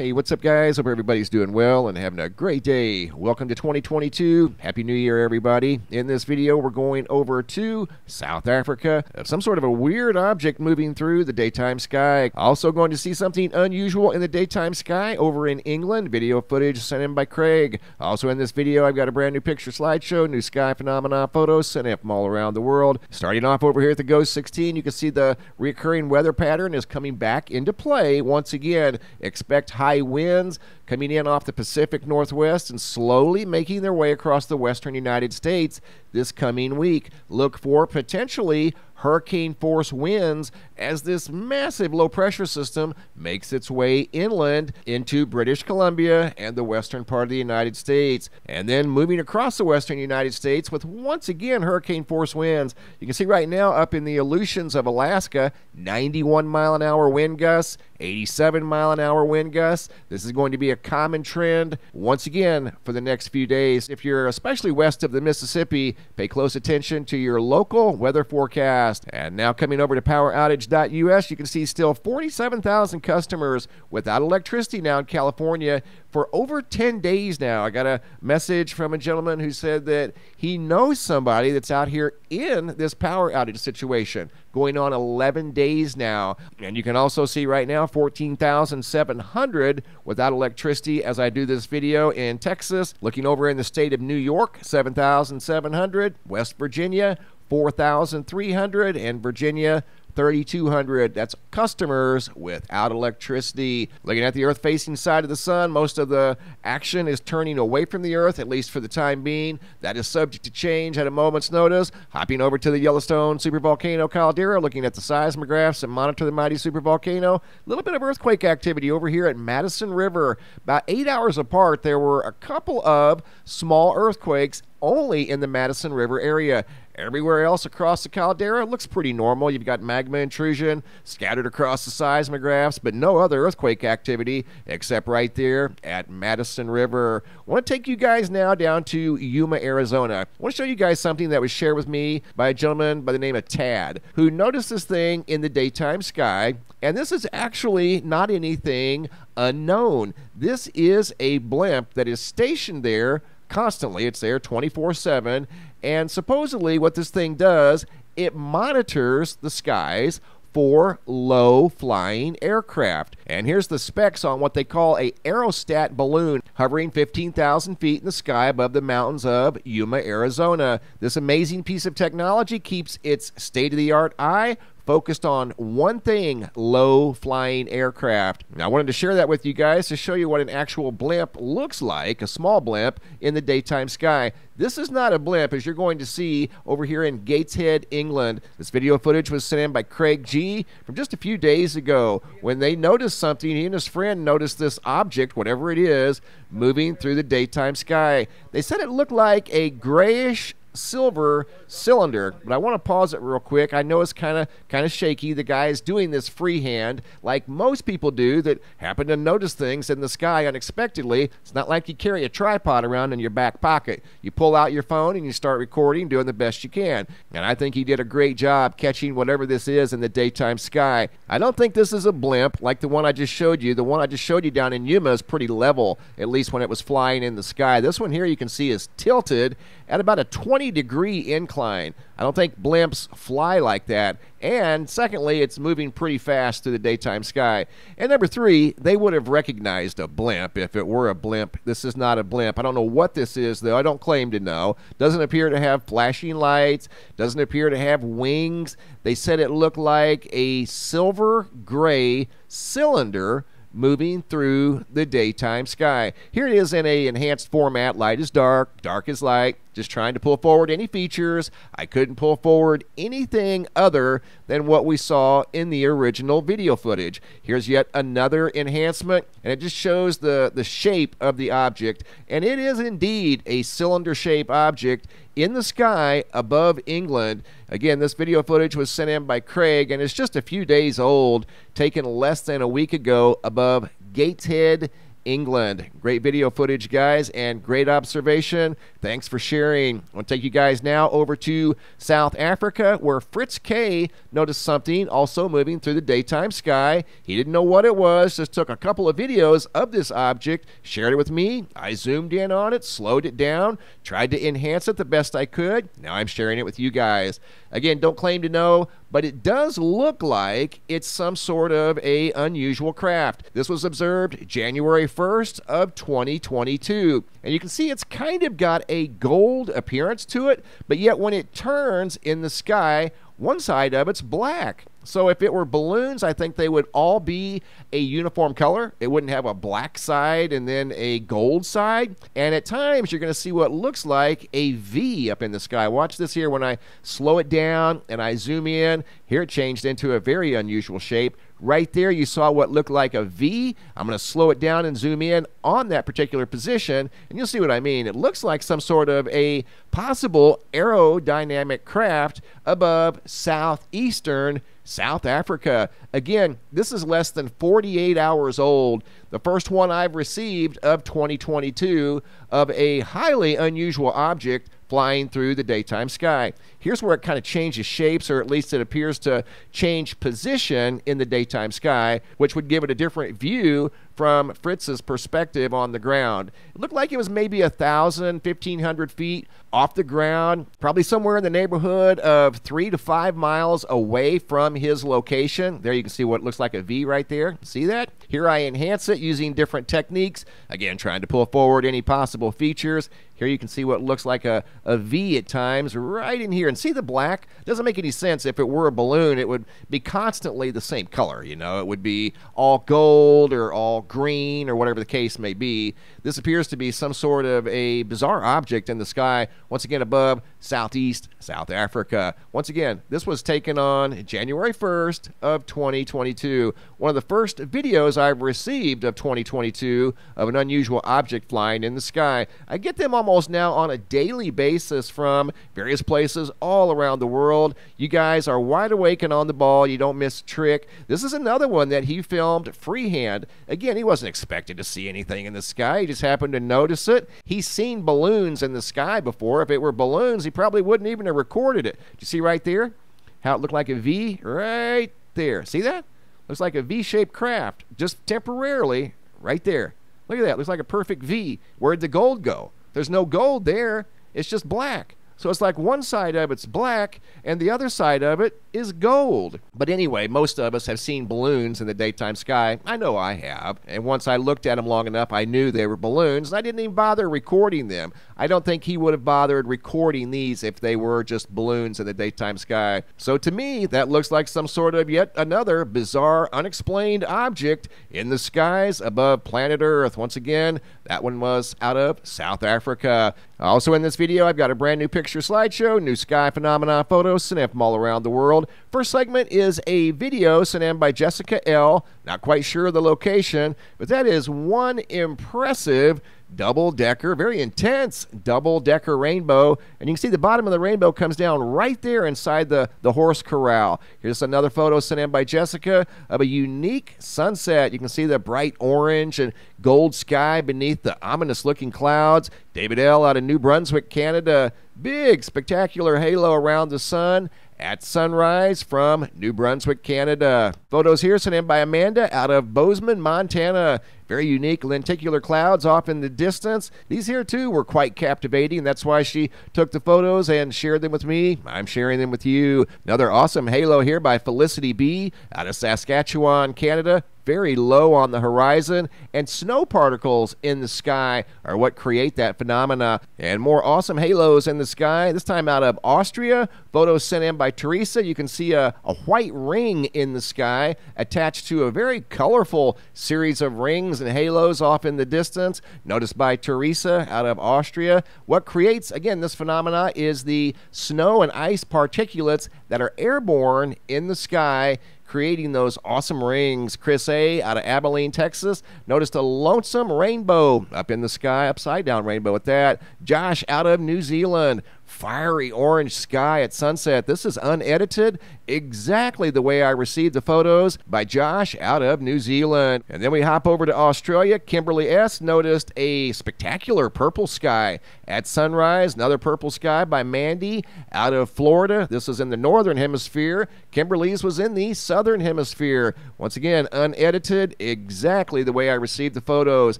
Hey, what's up, guys? Hope everybody's doing well and having a great day. Welcome to 2022. Happy New Year, everybody. In this video, we're going over to South Africa. Some sort of a weird object moving through the daytime sky. Also going to see something unusual in the daytime sky over in England. Video footage sent in by Craig. Also in this video, I've got a brand new picture slideshow, new sky phenomena photos sent in from all around the world. Starting off over here at the Ghost 16, you can see the recurring weather pattern is coming back into play once again. Expect high winds coming in off the Pacific Northwest and slowly making their way across the western United States this coming week. Look for potentially hurricane force winds as this massive low pressure system makes its way inland into British Columbia and the western part of the United States, and then moving across the western United States with once again hurricane force winds. You can see right now up in the Aleutians of Alaska, 91 mile an hour wind gusts, 87 mile an hour wind gusts. This is going to be a common trend once again for the next few days. If you're especially west of the Mississippi, pay close attention to your local weather forecast. And now coming over to poweroutage.us, you can see still 47,000 customers without electricity now in California for over 10 days now. I got a message from a gentleman who said that he knows somebody that's out here in this power outage situation, going on 11 days now. And you can also see right now 14,700 without electricity as I do this video in Texas. Looking over in the state of New York, 7,700. West Virginia, 4,300, and Virginia, 3,200. That's customers without electricity. Looking at the Earth-facing side of the sun, most of the action is turning away from the Earth, at least for the time being. That is subject to change at a moment's notice. Hopping over to the Yellowstone supervolcano caldera, looking at the seismographs and monitor the mighty supervolcano. A little bit of earthquake activity over here at Madison River. About 8 hours apart, there were a couple of small earthquakes only in the Madison River area. Everywhere else across the caldera looks pretty normal. You've got magma intrusion scattered across the seismographs, but no other earthquake activity except right there at Madison River. I want to take you guys now down to Yuma, Arizona. I want to show you guys something that was shared with me by a gentleman by the name of Tad, who noticed this thing in the daytime sky. And this is actually not anything unknown. This is a blimp that is stationed there constantly. It's there 24/7, and supposedly what this thing does, it monitors the skies for low-flying aircraft. And here's the specs on what they call a aerostat balloon, hovering 15,000 feet in the sky above the mountains of Yuma, Arizona. This amazing piece of technology keeps its state-of-the-art eye focused on one thing: low-flying aircraft. Now, I wanted to share that with you guys to show you what an actual blimp looks like, a small blimp in the daytime sky. This is not a blimp, as you're going to see over here in Gateshead, England. This video footage was sent in by Craig G. from just a few days ago when they noticed something. He and his friend noticed this object, whatever it is, moving through the daytime sky. They said it looked like a grayish silver cylinder, but I want to pause it real quick. I know it's kind of shaky. The guy is doing this freehand like most people do that happen to notice things in the sky unexpectedly. It's not like you carry a tripod around in your back pocket. You pull out your phone and you start recording, doing the best you can. And I think he did a great job catching whatever this is in the daytime sky. I don't think this is a blimp like the one I just showed you. The one I just showed you down in Yuma is pretty level, at least when it was flying in the sky. This one here you can see is tilted at about a 20-degree incline. I don't think blimps fly like that. And secondly, it's moving pretty fast through the daytime sky. And number three, they would have recognized a blimp if it were a blimp. This is not a blimp. I don't know what this is, though. I don't claim to know. Doesn't appear to have flashing lights. Doesn't appear to have wings. They said it looked like a silver gray cylinder moving through the daytime sky. Here it is in a enhanced format. Light is dark, dark is light. Just trying to pull forward any features. I couldn't pull forward anything other than what we saw in the original video footage. Here's yet another enhancement, and it just shows the shape of the object. And it is indeed a cylinder-shaped object in the sky above England. Again, this video footage was sent in by Craig, and it's just a few days old, taken less than a week ago above Gateshead, England. Great video footage, guys, and great observation. Thanks for sharing. I want to take you guys now over to South Africa, where Fritz K noticed something also moving through the daytime sky. He didn't know what it was, just took a couple of videos of this object, shared it with me. I zoomed in on it, slowed it down, tried to enhance it the best I could. Now I'm sharing it with you guys. Again, don't claim to know, but it does look like it's some sort of a unusual craft. This was observed January 1st of 2022. And you can see it's kind of got a gold appearance to it, but yet when it turns in the sky, one side of it's black. So if it were balloons, I think they would all be a uniform color. It wouldn't have a black side and then a gold side. And at times, you're going to see what looks like a V up in the sky. Watch this here when I slow it down and I zoom in. Here it changed into a very unusual shape. Right there, you saw what looked like a V. I'm going to slow it down and zoom in on that particular position, and you'll see what I mean. It looks like some sort of a possible aerodynamic craft above southeastern South Africa. Again, this is less than 48 hours old. The first one I've received of 2022 of a highly unusual object flying through the daytime sky. Here's where it kind of changes shapes, or at least it appears to change position in the daytime sky, which would give it a different view from Fritz's perspective on the ground. It looked like it was maybe 1,000, 1,500 feet off the ground, probably somewhere in the neighborhood of 3 to 5 miles away from his location. There you can see what looks like a V right there. See that? Here I enhance it using different techniques. Again, trying to pull forward any possible features. Here you can see what looks like a V at times right in here. And see the black? Doesn't make any sense. If it were a balloon, it would be constantly the same color. You know, it would be all gold or all green or whatever the case may be. This appears to be some sort of a bizarre object in the sky, once again above southeast South Africa. Once again, this was taken on January 1st of 2022. One of the first videos I've received of 2022 of an unusual object flying in the sky. I get them almost now on a daily basis from various places all around the world. You guys are wide awake and on the ball. You don't miss a trick. This is another one that he filmed freehand. Again, he wasn't expected to see anything in the sky. He just happened to notice it. He's seen balloons in the sky before. If it were balloons, he probably wouldn't even have recorded it. Do you see right there how it looked like a V? Right there. See that? Looks like a V-shaped craft, just temporarily right there. Look at that. Looks like a perfect V. Where'd the gold go? There's no gold there. It's just black. So it's like one side of it's black and the other side of it is gold. But anyway, most of us have seen balloons in the daytime sky. I know I have. And once I looked at them long enough, I knew they were balloons. And I didn't even bother recording them. I don't think he would have bothered recording these if they were just balloons in the daytime sky. So to me, that looks like some sort of yet another bizarre, unexplained object in the skies above planet Earth. Once again, that one was out of South Africa. Also in this video, I've got a brand new picture slideshow, new sky phenomena photos sent from all around the world. First segment is a video sent in by Jessica L. Not quite sure of the location, but that is one impressive double-decker, very intense double-decker rainbow. And you can see the bottom of the rainbow comes down right there inside the horse corral. Here's another photo sent in by Jessica of a unique sunset. You can see the bright orange and gold sky beneath the ominous-looking clouds. David L. out of New Brunswick, Canada. Big, spectacular halo around the sun at sunrise from New Brunswick, Canada. Photos here sent in by Amanda out of Bozeman, Montana. Very unique lenticular clouds off in the distance. These here too were quite captivating. That's why she took the photos and shared them with me. I'm sharing them with you. Another awesome halo here by Felicity B out of Saskatchewan, Canada. Very low on the horizon, and snow particles in the sky are what create that phenomena. And more awesome halos in the sky, this time out of Austria. Photos sent in by Teresa. You can see a white ring in the sky attached to a very colorful series of rings and halos off in the distance. Noticed by Teresa out of Austria. What creates, again, this phenomena is the snow and ice particulates that are airborne in the sky, creating those awesome rings. Chris A. out of Abilene, Texas, noticed a lonesome rainbow up in the sky, upside down rainbow at that. Josh out of New Zealand. fiery orange sky at sunset. This is unedited, exactly the way I received the photos by Josh out of New Zealand. And then we hop over to Australia. Kimberly S. noticed a spectacular purple sky at sunrise. Another purple sky by Mandy out of Florida. This is in the northern hemisphere. Kimberly's was in the southern hemisphere. Once again, unedited, exactly the way I received the photos.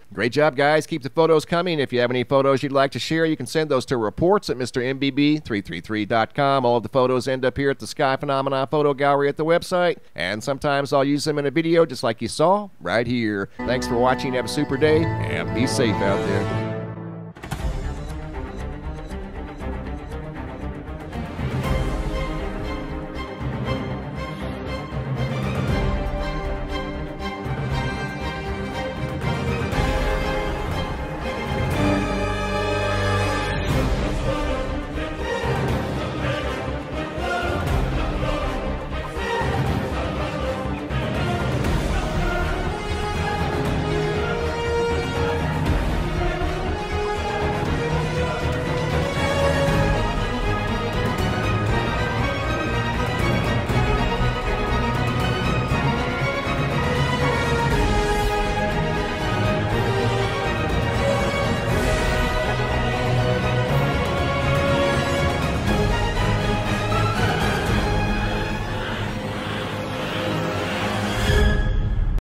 Great job, guys. Keep the photos coming. If you have any photos you'd like to share, you can send those to reports at MrMBB333.com. All of the photos end up here at the Sky Phenomena Photo Gallery at the website, and sometimes I'll use them in a video just like you saw right here. Thanks for watching. Have a super day, and be safe out there.